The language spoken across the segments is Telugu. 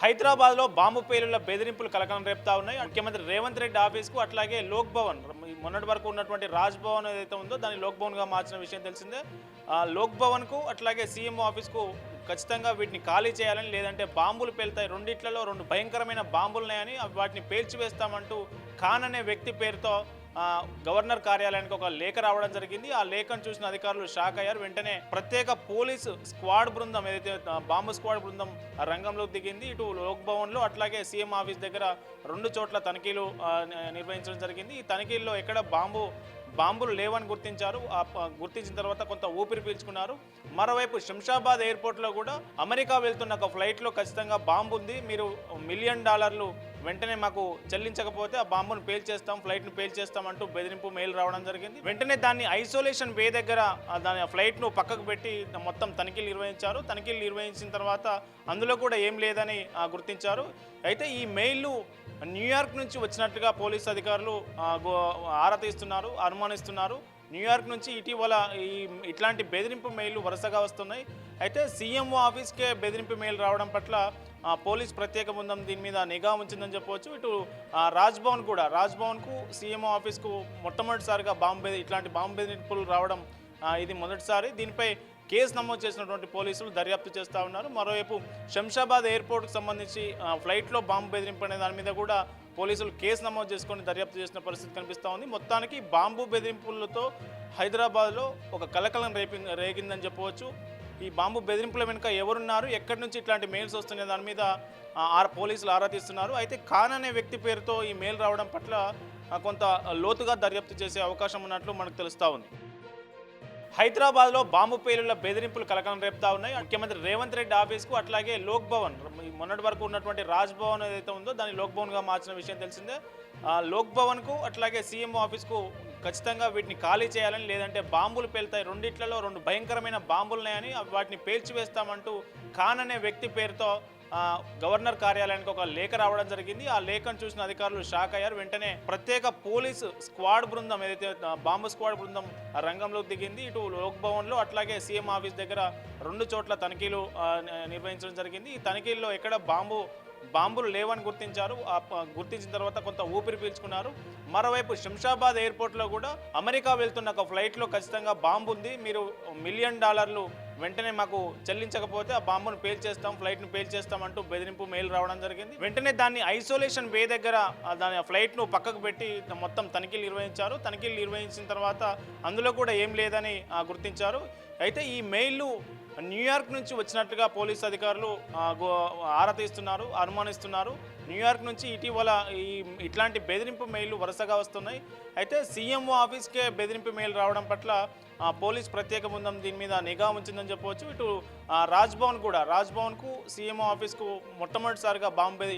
హైదరాబాద్లో బాంబు పేలుళ్ల బెదిరింపులు కలకలం రేపుతా ఉన్నాయి. ముఖ్యమంత్రి రేవంత్ రెడ్డి ఆఫీస్కు అట్లాగే లోక్ భవన్ మొన్నటి వరకు ఉన్నటువంటి రాజ్ భవన్ ఏదైతే ఉందో దాన్ని లోక్ భవన్గా మార్చిన విషయం తెలిసిందే. లోక్ భవన్కు అట్లాగే సీఎం ఆఫీస్కు ఖచ్చితంగా వీటిని ఖాళీ చేయాలని, లేదంటే బాంబులు పేలుతాయి, రెండిట్లలో రెండు భయంకరమైన బాంబులు ఉన్నాయని వాటిని పేల్చివేస్తామంటూ ఖాన్ అనే వ్యక్తి పేరుతో గవర్నర్ కార్యాలయానికి ఒక లేఖ రావడం జరిగింది. ఆ లేఖను చూసిన అధికారులు షాక్ అయ్యారు. వెంటనే ప్రత్యేక పోలీసు స్క్వాడ్ బృందం ఏదైతే బాంబు స్క్వాడ్ బృందం రంగంలోకి దిగింది. ఇటు లోక్ భవన్లో అట్లాగే సీఎం ఆఫీస్ దగ్గర రెండు చోట్ల తనిఖీలు నిర్వహించడం జరిగింది. ఈ తనిఖీల్లో ఎక్కడ బాంబులు లేవని గుర్తించారు. గుర్తించిన తర్వాత కొంత ఊపిరి పీల్చుకున్నారు. మరోవైపు శంషాబాద్ ఎయిర్పోర్ట్లో కూడా అమెరికా వెళ్తున్న ఒక ఫ్లైట్లో ఖచ్చితంగా బాంబు ఉంది, మీరు $1 మిలియన్ వెంటనే మాకు చెల్లించకపోతే ఆ బాంబును పేల్చేస్తాం, ఫ్లైట్ను పేల్చేస్తాం అంటూ బెదిరింపు మెయిల్ రావడం జరిగింది. వెంటనే దాన్ని ఐసోలేషన్ వే దగ్గర దాని ఫ్లైట్ను పక్కకు పెట్టి మొత్తం తనిఖీలు నిర్వహించారు. తనిఖీలు నిర్వహించిన తర్వాత అందులో కూడా ఏం లేదని గుర్తించారు. అయితే ఈ మెయిల్ను న్యూయార్క్ నుంచి వచ్చినట్టుగా పోలీసు అధికారులు ఆరా తీస్తున్నారు, అనుమానిస్తున్నారు. న్యూయార్క్ నుంచి ఇటీవల ఇట్లాంటి బెదిరింపు మెయిల్లు వరుసగా వస్తున్నాయి. అయితే సీఎంఓ ఆఫీస్కే బెదిరింపు మెయిల్ రావడం పట్ల పోలీస్ ప్రత్యేక బృందం దీని మీద నిఘా ఉంచిందని చెప్పవచ్చు. ఇటు రాజ్ భవన్కు సీఎంఓ ఆఫీస్కు మొట్టమొదటిసారిగా ఇట్లాంటి బాంబు బెదిరింపులు రావడం ఇది మొదటిసారి. దీనిపై కేసు నమోదు చేసినటువంటి పోలీసులు దర్యాప్తు చేస్తూ ఉన్నారు. మరోవైపు శంషాబాద్ ఎయిర్పోర్ట్కు సంబంధించి ఫ్లైట్లో బాంబు బెదిరింపు అనే దాని మీద కూడా పోలీసులు కేసు నమోదు చేసుకొని దర్యాప్తు చేసిన పరిస్థితి కనిపిస్తూ ఉంది. మొత్తానికి బాంబు బెదిరింపులతో హైదరాబాద్లో ఒక కలకలం రేగిందని చెప్పవచ్చు. ఈ బాంబు బెదిరింపుల వెనుక ఎవరున్నారు, ఎక్కడి నుంచి ఇట్లాంటి మెయిల్స్ వస్తున్నాయి దాని మీద పోలీసులు ఆరా తీస్తున్నారు. అయితే ఖాన్ అనే వ్యక్తి పేరుతో ఈ మెయిల్ రావడం పట్ల కొంత లోతుగా దర్యాప్తు చేసే అవకాశం ఉన్నట్లు మనకు తెలుస్తూ ఉంది. హైదరాబాద్లో బాంబు పేలుళ్ల బెదిరింపులు కలకలం రేపుతా ఉన్నాయి. ముఖ్యమంత్రి రేవంత్ రెడ్డి ఆఫీస్కు అట్లాగే లోక్ భవన్ మొన్నటి వరకు ఉన్నటువంటి రాజ్ భవన్ ఏదైతే ఉందో దాన్ని లోక్ భవన్గా మార్చిన విషయం తెలిసిందే. లోక్ భవన్కు అట్లాగే సీఎం ఆఫీస్కు ఖచ్చితంగా వీటిని ఖాళీ చేయాలని, లేదంటే బాంబులు పేలుతాయి, రెండిట్లలో రెండు భయంకరమైన బాంబులు ఉన్నాయని వాటిని పేల్చివేస్తామంటూ ఖాన్ అనే వ్యక్తి పేరుతో గవర్నర్ కార్యాలయానికి ఒక లేఖ రావడం జరిగింది. ఆ లేఖను చూసిన అధికారులు షాక్ అయ్యారు. వెంటనే ప్రత్యేక పోలీసు స్క్వాడ్ బృందం ఏదైతే బాంబు స్క్వాడ్ బృందం రంగంలోకి దిగింది. ఇటు లోక్ భవన్లో అట్లాగే సీఎం ఆఫీస్ దగ్గర రెండు చోట్ల తనిఖీలు నిర్వహించడం జరిగింది. ఈ తనిఖీల్లో ఎక్కడ బాంబులు లేవని గుర్తించారు. గుర్తించిన తర్వాత కొంత ఊపిరి పీల్చుకున్నారు. మరోవైపు శంషాబాద్ ఎయిర్పోర్ట్లో కూడా అమెరికా వెళ్తున్న ఒక ఫ్లైట్లో ఖచ్చితంగా బాంబు ఉంది, మీరు $1 మిలియన్ వెంటనే మాకు చెల్లించకపోతే ఆ బాంబును పేల్చేస్తాం, ఫ్లైట్ను పేల్చేస్తాం అంటూ బెదిరింపు మెయిల్ రావడం జరిగింది. వెంటనే దాన్ని ఐసోలేషన్ వే దగ్గర దాని ఫ్లైట్ను పక్కకు పెట్టి మొత్తం తనిఖీలు నిర్వహించారు. తనిఖీలు నిర్వహించిన తర్వాత అందులో కూడా ఏం లేదని గుర్తించారు. అయితే ఈ మెయిల్లు న్యూయార్క్ నుంచి వచ్చినట్టుగా పోలీసు అధికారులు ఆరా తీస్తున్నారు, అనుమానిస్తున్నారు. న్యూయార్క్ నుంచి ఇటీవల ఇట్లాంటి బెదిరింపు మెయిల్లు వరుసగా వస్తున్నాయి. అయితే సీఎంఓ ఆఫీస్కే బెదిరింపు మెయిల్ రావడం పట్ల పోలీస్ ప్రత్యేక బృందం దీని మీద నిఘా ఉంచిందని చెప్పవచ్చు. ఇటు రాజ్ భవన్కు సీఎంఓ ఆఫీస్కు మొట్టమొదటిసారిగా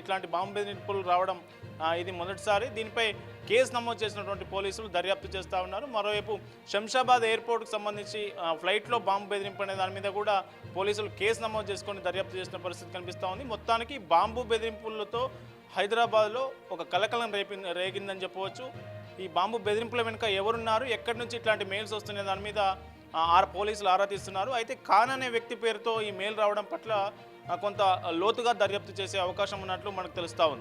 ఇట్లాంటి బాంబు బెదిరింపులు రావడం ఇది మొదటిసారి. దీనిపై కేసు నమోదు చేసినటువంటి పోలీసులు దర్యాప్తు చేస్తూ ఉన్నారు. మరోవైపు శంషాబాద్ ఎయిర్పోర్ట్కు సంబంధించి ఫ్లైట్లో బాంబు బెదిరింపు అనే దాని మీద కూడా పోలీసులు కేసు నమోదు చేసుకొని దర్యాప్తు చేసిన పరిస్థితి కనిపిస్తూ ఉంది. మొత్తానికి బాంబు బెదిరింపులతో హైదరాబాద్లో ఒక కలకలం రేగిందని చెప్పవచ్చు. ఈ బాంబు బెదిరింపుల వెనుక ఎవరున్నారు, ఎక్కడి నుంచి ఇట్లాంటి మెయిల్స్ వస్తున్నాయి దాని మీద పోలీసులు ఆరా తీస్తున్నారు. అయితే ఖాన్ అనే వ్యక్తి పేరుతో ఈ మెయిల్ రావడం పట్ల కొంత లోతుగా దర్యాప్తు చేసే అవకాశం ఉన్నట్లు మనకు తెలుస్తూ ఉంది.